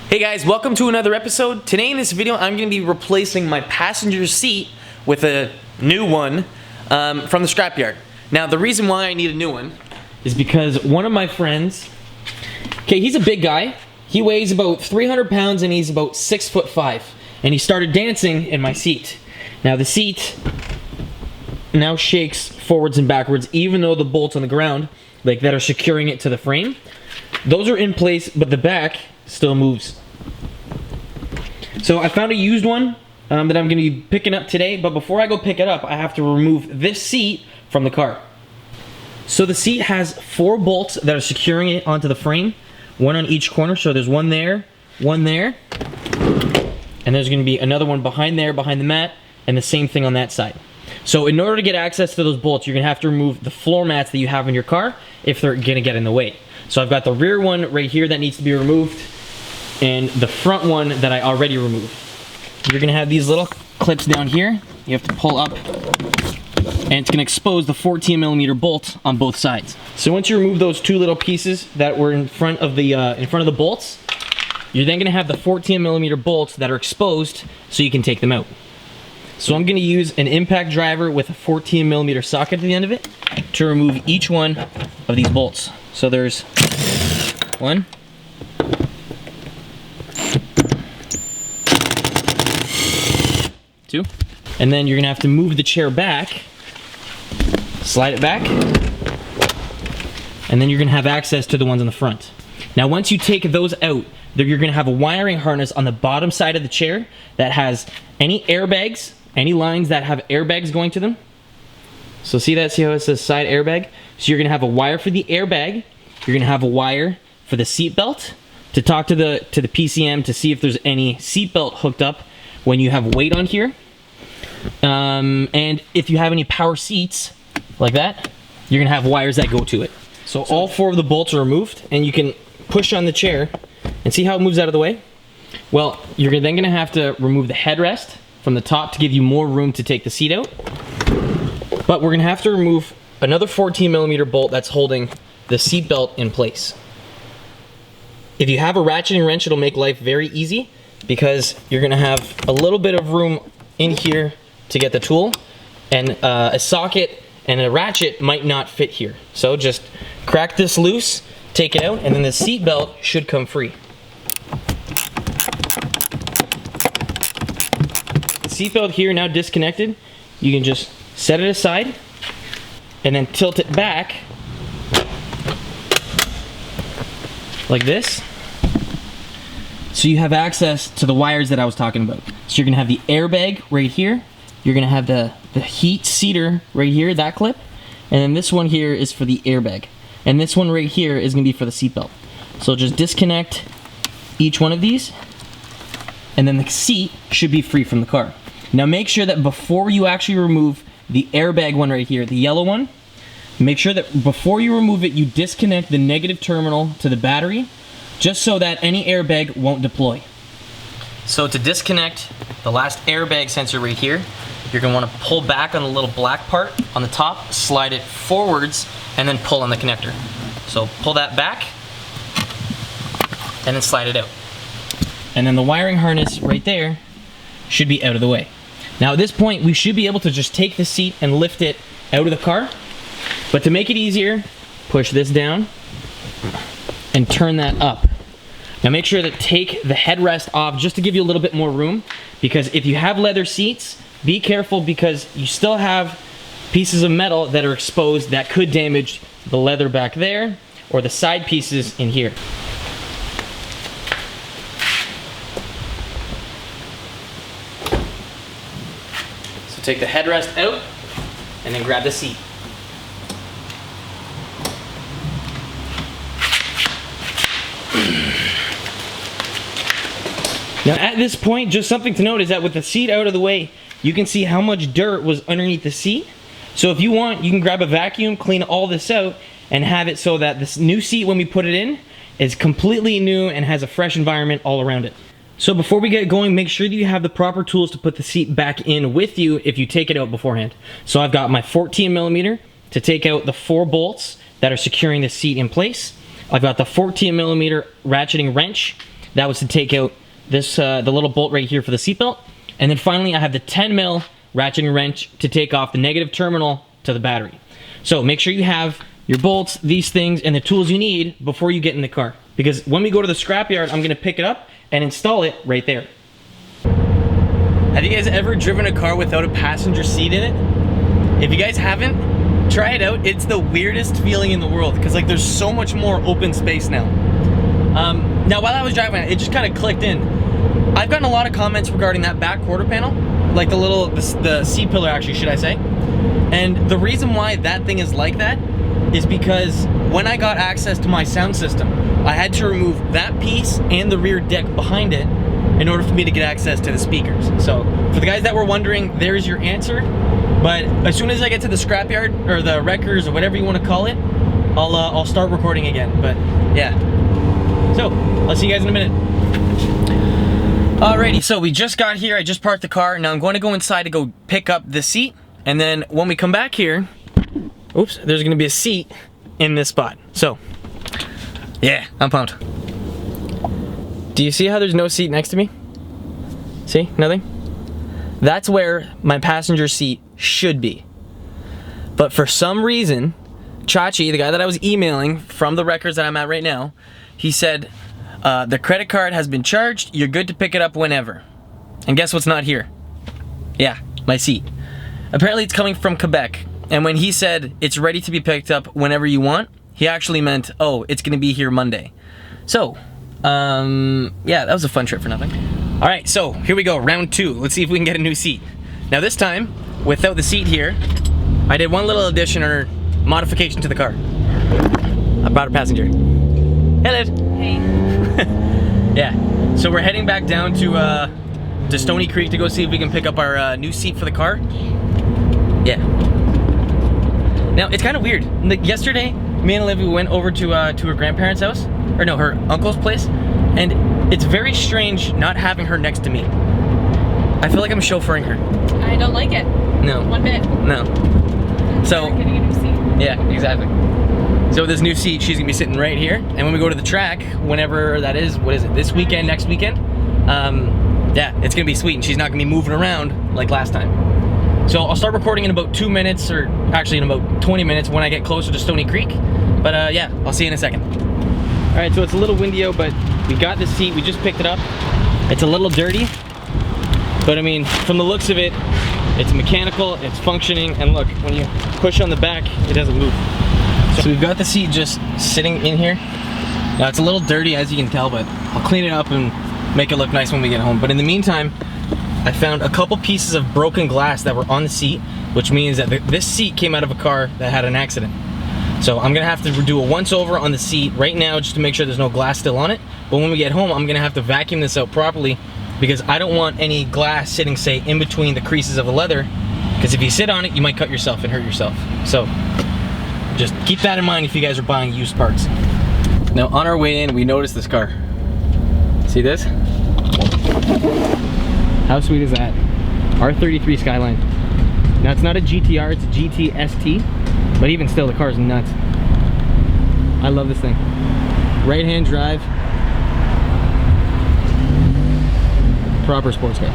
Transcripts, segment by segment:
Hey guys, welcome to another episode. Today in this video, I'm going to be replacing my passenger seat with a new one from the scrapyard. Now, the reason why I need a new one is because one of my friends, okay, he's a big guy. He weighs about 300 pounds and he's about 6'5", and he started dancing in my seat. Now, the seat now shakes forwards and backwards, even though the bolts on the ground, like that are securing it to the frame, those are in place, but the back still moves. So I found a used one that I'm going to be picking up today, but before I go pick it up, I have to remove this seat from the car. So the seat has 4 bolts that are securing it onto the frame, one on each corner. So there's one there, and there's going to be another one behind there, behind the mat, and the same thing on that side. So in order to get access to those bolts, you're going to have to remove the floor mats that you have in your car if they're going to get in the way. So I've got the rear one right here that needs to be removed, and the front one that I already removed. You're gonna have these little clips down here. You have to pull up, and it's gonna expose the 14mm bolt on both sides. So once you remove those 2 little pieces that were in front of the bolts, you're then gonna have the 14mm bolts that are exposed so you can take them out. So I'm gonna use an impact driver with a 14mm socket at the end of it to remove each one of these bolts. So there's 1, 2, and then you're gonna have to move the chair back, slide it back, and then you're gonna have access to the ones on the front. Now once you take those out, you're gonna have a wiring harness on the bottom side of the chair that has any airbags, any lines that have airbags going to them. So see that? See how it says side airbag? So you're gonna have a wire for the airbag, you're gonna have a wire for the seat belt to talk to the PCM to see if there's any seat belt hooked up when you have weight on here. And if you have any power seats like that, you're gonna have wires that go to it. So all 4 of the bolts are removed, and you can push on the chair and see how it moves out of the way. Well, you're then gonna have to remove the headrest from the top to give you more room to take the seat out. But we're gonna have to remove another 14mm bolt that's holding the seat belt in place. If you have a ratcheting wrench, it'll make life very easy, because you're gonna have a little bit of room in here to get the tool, and a socket and a ratchet might not fit here. So just crack this loose, take it out, and then the seat belt should come free. The seat belt here now disconnected. You can just set it aside and then tilt it back like this, so you have access to the wires that I was talking about. So you're gonna have the airbag right here, you're gonna have the heat seater right here, that clip, and then this one here is for the airbag, and this one right here is gonna be for the seatbelt. So just disconnect each one of these, and then the seat should be free from the car. Now make sure that before you actually remove the airbag one right here, the yellow one, make sure that before you remove it, you disconnect the negative terminal to the battery, just so that any airbag won't deploy. So to disconnect the last airbag sensor right here, you're gonna wanna pull back on the little black part on the top, slide it forwards, and then pull on the connector. So pull that back, and then slide it out. And then the wiring harness right there should be out of the way. Now at this point, we should be able to just take the seat and lift it out of the car. But to make it easier, push this down and turn that up. Now make sure to take the headrest off just to give you a little bit more room, because if you have leather seats, be careful, because you still have pieces of metal that are exposed that could damage the leather back there or the side pieces in here. So take the headrest out and then grab the seat. Now at this point, just something to note is that with the seat out of the way, you can see how much dirt was underneath the seat. So if you want, you can grab a vacuum, clean all this out, and have it so that this new seat, when we put it in, is completely new and has a fresh environment all around it. So before we get going, make sure that you have the proper tools to put the seat back in with you if you take it out beforehand. So I've got my 14mm to take out the 4 bolts that are securing the seat in place. I've got the 14mm ratcheting wrench That was to take out this the little bolt right here for the seatbelt. And then finally, I have the 10 mil ratcheting wrench to take off the negative terminal to the battery. So make sure you have your bolts, these things, and the tools you need before you get in the car. Because when we go to the scrapyard, I'm gonna pick it up and install it right there. Have you guys ever driven a car without a passenger seat in it? If you guys haven't, try it out. It's the weirdest feeling in the world because like there's so much more open space now. Now while I was driving, it just kind of clicked in. I've gotten a lot of comments regarding that back quarter panel, like the seat pillar actually, should I say. And the reason why that thing is like that is because when I got access to my sound system, I had to remove that piece and the rear deck behind it in order for me to get access to the speakers. So for the guys that were wondering, there's your answer. But as soon as I get to the scrapyard or the wreckers or whatever you want to call it, I'll start recording again. But yeah. So I'll see you guys in a minute. Alrighty, so we just got here. I just parked the car. Now I'm going to go inside to go pick up the seat. And then when we come back here, oops, there's gonna be a seat in this spot. So, yeah, I'm pumped. Do you see how there's no seat next to me? See, nothing? That's where my passenger seat should be. But for some reason, Chachi, the guy that I was emailing from the records that I'm at right now, he said, the credit card has been charged, you're good to pick it up whenever. And guess what's not here? Yeah, my seat. Apparently it's coming from Quebec, and when he said it's ready to be picked up whenever you want, he actually meant, oh, it's gonna be here Monday. So, yeah, that was a fun trip for nothing. All right, so here we go, round two. Let's see if we can get a new seat. Now this time, without the seat here, I did one little addition or modification to the car. I brought a passenger. Hey, Liv. Hey. Yeah, so we're heading back down to Stony Creek to go see if we can pick up our new seat for the car. Yeah. Now, it's kind of weird. Like, yesterday, me and Olivia went over to her grandparents' house, or no, her uncle's place, and it's very strange not having her next to me. I feel like I'm chauffeuring her. I don't like it. No. One bit. No. So, Getting a new seat. yeah, exactly. So this new seat, she's gonna be sitting right here, and when we go to the track, whenever that is, what is it, this weekend, next weekend? Yeah, it's gonna be sweet, and she's not gonna be moving around like last time. So I'll start recording in about 2 minutes, or actually in about 20 minutes when I get closer to Stony Creek. But yeah, I'll see you in a second. All right, so it's a little windy out, but we got the seat, we just picked it up. It's a little dirty, but I mean, from the looks of it, it's mechanical, it's functioning, and look, when you push on the back, it doesn't move. So we've got the seat just sitting in here. Now it's a little dirty, as you can tell, but I'll clean it up and make it look nice when we get home. But in the meantime, I found a couple pieces of broken glass that were on the seat, which means that this seat came out of a car that had an accident. So I'm gonna have to do a once over on the seat right now just to make sure there's no glass still on it. But when we get home, I'm gonna have to vacuum this out properly because I don't want any glass sitting, say, in between the creases of the leather, because if you sit on it, you might cut yourself and hurt yourself. So just keep that in mind if you guys are buying used parts. Now on our way in, we noticed this car. See this? How sweet is that? R33 Skyline. Now it's not a GTR, it's a GTST, but even still, the car's nuts. I love this thing. Right-hand drive. Proper sports car.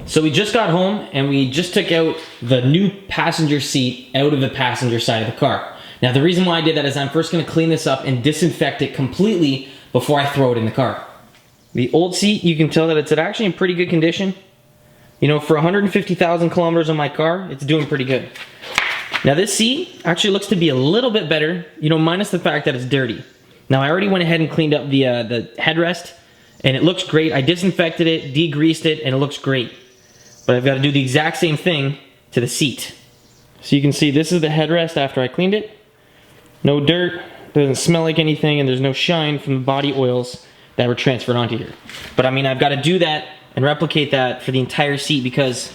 So we just got home and we just took out the new passenger seat out of the passenger side of the car. Now the reason why I did that is I'm first gonna clean this up and disinfect it completely before I throw it in the car. The old seat, you can tell that it's actually in pretty good condition. You know, for 150,000 kilometers on my car, it's doing pretty good. Now this seat actually looks to be a little bit better, you know, minus the fact that it's dirty. Now I already went ahead and cleaned up the headrest and it looks great. I disinfected it, degreased it, and it looks great. But I've got to do the exact same thing to the seat. So you can see this is the headrest after I cleaned it. No dirt, doesn't smell like anything, and there's no shine from the body oils that were transferred onto here. But I mean, I've got to do that and replicate that for the entire seat because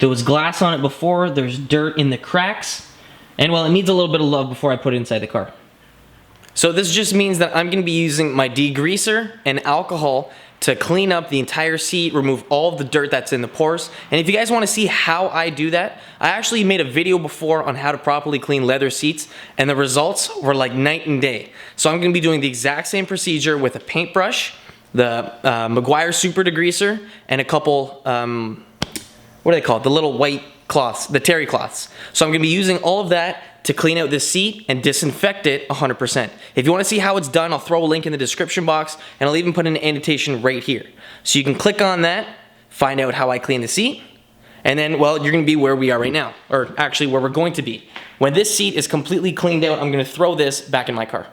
there was glass on it before, there's dirt in the cracks, and well, it needs a little bit of love before I put it inside the car. So this just means that I'm going to be using my degreaser and alcohol to clean up the entire seat, remove all of the dirt that's in the pores. And if you guys want to see how I do that, I actually made a video before on how to properly clean leather seats, and the results were like night and day. So I'm going to be doing the exact same procedure with a paintbrush, the Meguiar Super Degreaser, and a couple, what are they called? The little white cloths, the terry cloths. So I'm going to be using all of that to clean out this seat and disinfect it 100%. If you want to see how it's done, I'll throw a link in the description box, and I'll even put an annotation right here. So you can click on that, find out how I clean the seat, and then, well, you're going to be where we are right now, or actually where we're going to be. When this seat is completely cleaned out, I'm going to throw this back in my car.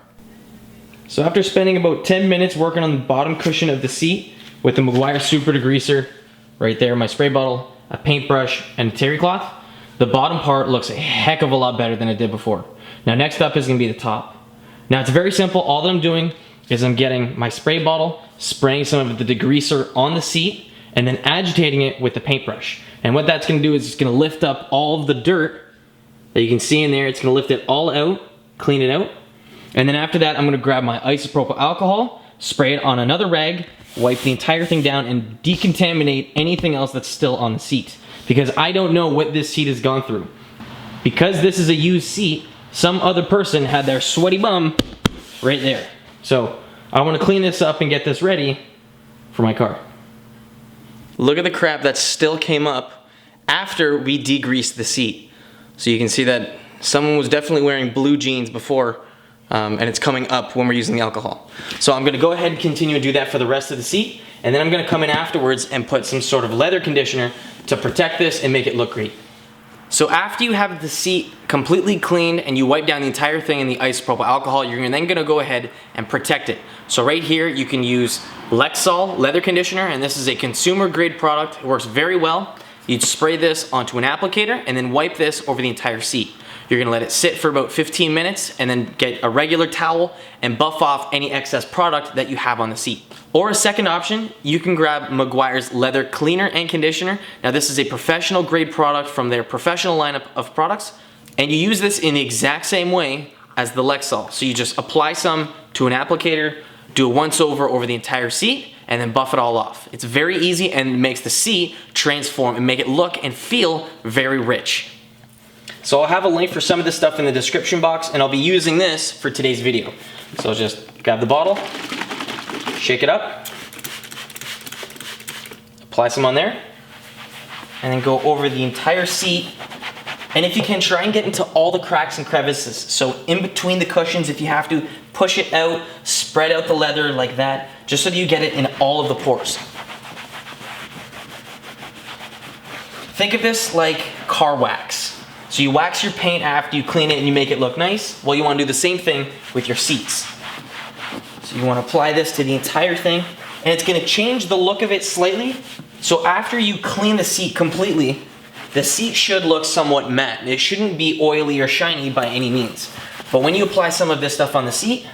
So after spending about 10 minutes working on the bottom cushion of the seat with the Meguiar Super Degreaser, right there, my spray bottle, a paintbrush, and a terry cloth, the bottom part looks a heck of a lot better than it did before. Now next up is going to be the top. Now it's very simple. All that I'm doing is I'm getting my spray bottle, spraying some of the degreaser on the seat, and then agitating it with the paintbrush. And what that's going to do is it's going to lift up all of the dirt that you can see in there. It's going to lift it all out, clean it out. And then after that, I'm going to grab my isopropyl alcohol, spray it on another rag, wipe the entire thing down, and decontaminate anything else that's still on the seat. Because I don't know what this seat has gone through. Because this is a used seat, some other person had their sweaty bum right there. So I want to clean this up and get this ready for my car. Look at the crap that still came up after we degreased the seat. So you can see that someone was definitely wearing blue jeans before, and it's coming up when we're using the alcohol. So I'm going to go ahead and continue to do that for the rest of the seat, and then I'm going to come in afterwards and put some sort of leather conditioner to protect this and make it look great. So after you have the seat completely cleaned and you wipe down the entire thing in the isopropyl alcohol, you're then going to go ahead and protect it. So right here you can use Lexol leather conditioner, and this is a consumer grade product. It works very well. You'd spray this onto an applicator and then wipe this over the entire seat. You're gonna let it sit for about 15 minutes and then get a regular towel and buff off any excess product that you have on the seat. Or a second option, you can grab Meguiar's leather cleaner and conditioner. Now this is a professional grade product from their professional lineup of products, and you use this in the exact same way as the Lexol. So you just apply some to an applicator, do a once over the entire seat, and then buff it all off. It's very easy and makes the seat transform and make it look and feel very rich. So I'll have a link for some of this stuff in the description box, and I'll be using this for today's video. So I'll just grab the bottle, shake it up, apply some on there, and then go over the entire seat. And if you can, try and get into all the cracks and crevices. So in between the cushions, if you have to, push it out, spread out the leather like that, just so that you get it in all of the pores. Think of this like car wax. So you wax your paint after you clean it and you make it look nice. Well, you want to do the same thing with your seats. So you want to apply this to the entire thing, and it's going to change the look of it slightly. So after you clean the seat completely, the seat should look somewhat matte. It shouldn't be oily or shiny by any means. But when you apply some of this stuff on the seat,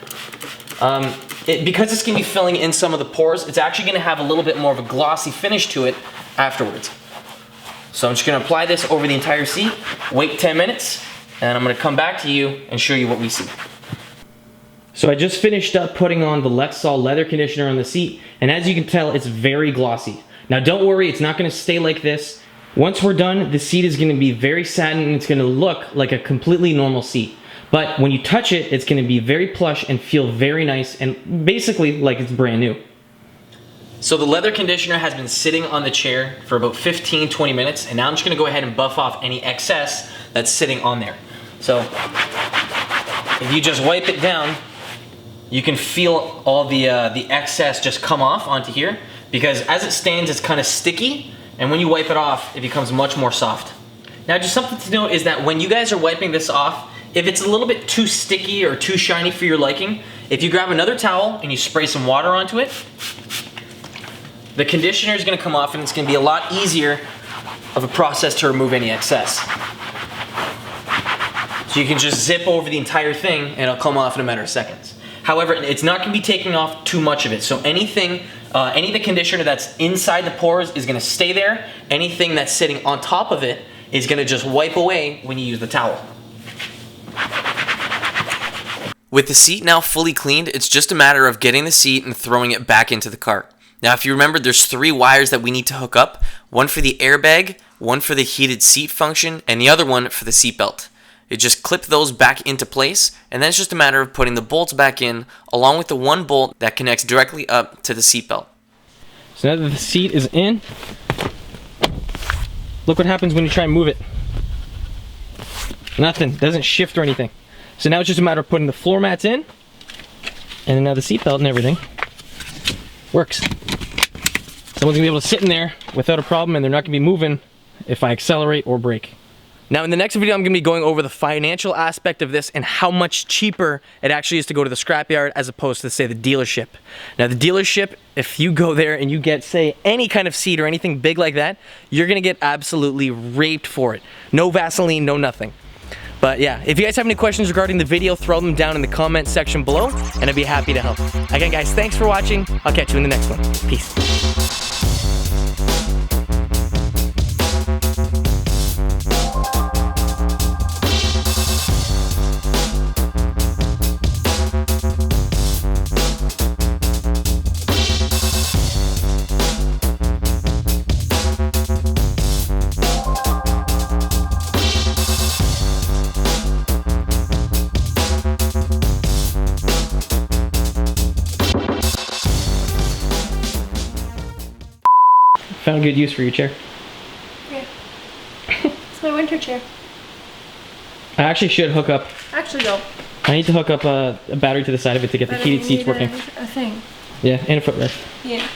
because it's going to be filling in some of the pores, it's actually going to have a little bit more of a glossy finish to it afterwards. So I'm just going to apply this over the entire seat, wait 10 minutes, and I'm going to come back to you and show you what we see. So I just finished up putting on the Lexol leather conditioner on the seat, and as you can tell, it's very glossy. Now don't worry, it's not going to stay like this. Once we're done, the seat is going to be very satin, and it's going to look like a completely normal seat. But when you touch it, it's going to be very plush and feel very nice and basically like it's brand new. So the leather conditioner has been sitting on the chair for about 15-20 minutes, and now I'm just going to go ahead and buff off any excess that's sitting on there. So if you just wipe it down, you can feel all the excess just come off onto here, because as it stands, it's kind of sticky, and when you wipe it off, it becomes much more soft. Now just something to note is that when you guys are wiping this off, if it's a little bit too sticky or too shiny for your liking, if you grab another towel and you spray some water onto it, the conditioner is going to come off, and it's going to be a lot easier of a process to remove any excess. So you can just zip over the entire thing and it'll come off in a matter of seconds. However, it's not going to be taking off too much of it. So anything, any of the conditioner that's inside the pores is going to stay there. Anything that's sitting on top of it is going to just wipe away when you use the towel. With the seat now fully cleaned, it's just a matter of getting the seat and throwing it back into the cart. Now, if you remember, there's 3 wires that we need to hook up. One for the airbag, one for the heated seat function, and the other one for the seatbelt. You just clip those back into place, and then it's just a matter of putting the bolts back in, along with the one bolt that connects directly up to the seatbelt. So now that the seat is in, look what happens when you try and move it. Nothing, doesn't shift or anything. So now it's just a matter of putting the floor mats in, and then now the seatbelt and everything works. Someone's gonna be able to sit in there without a problem, and they're not gonna be moving if I accelerate or brake. Now in the next video, I'm gonna be going over the financial aspect of this and how much cheaper it actually is to go to the scrapyard as opposed to, say, the dealership. Now the dealership, if you go there and you get, say, any kind of seat or anything big like that, you're gonna get absolutely raped for it. No Vaseline, no nothing. But yeah, if you guys have any questions regarding the video, throw them down in the comment section below, and I'd be happy to help. Again, guys, thanks for watching. I'll catch you in the next one. Peace. Found good use for your chair. Yeah. It's my winter chair. I actually should hook up. Actually, no. I need to hook up a battery to the side of it to get the heated seats working. A thing. Yeah, and a footrest. Yeah.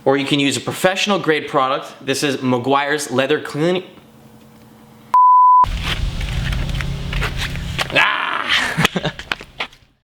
Or you can use a professional grade product. This is Meguiar's leather cleaning.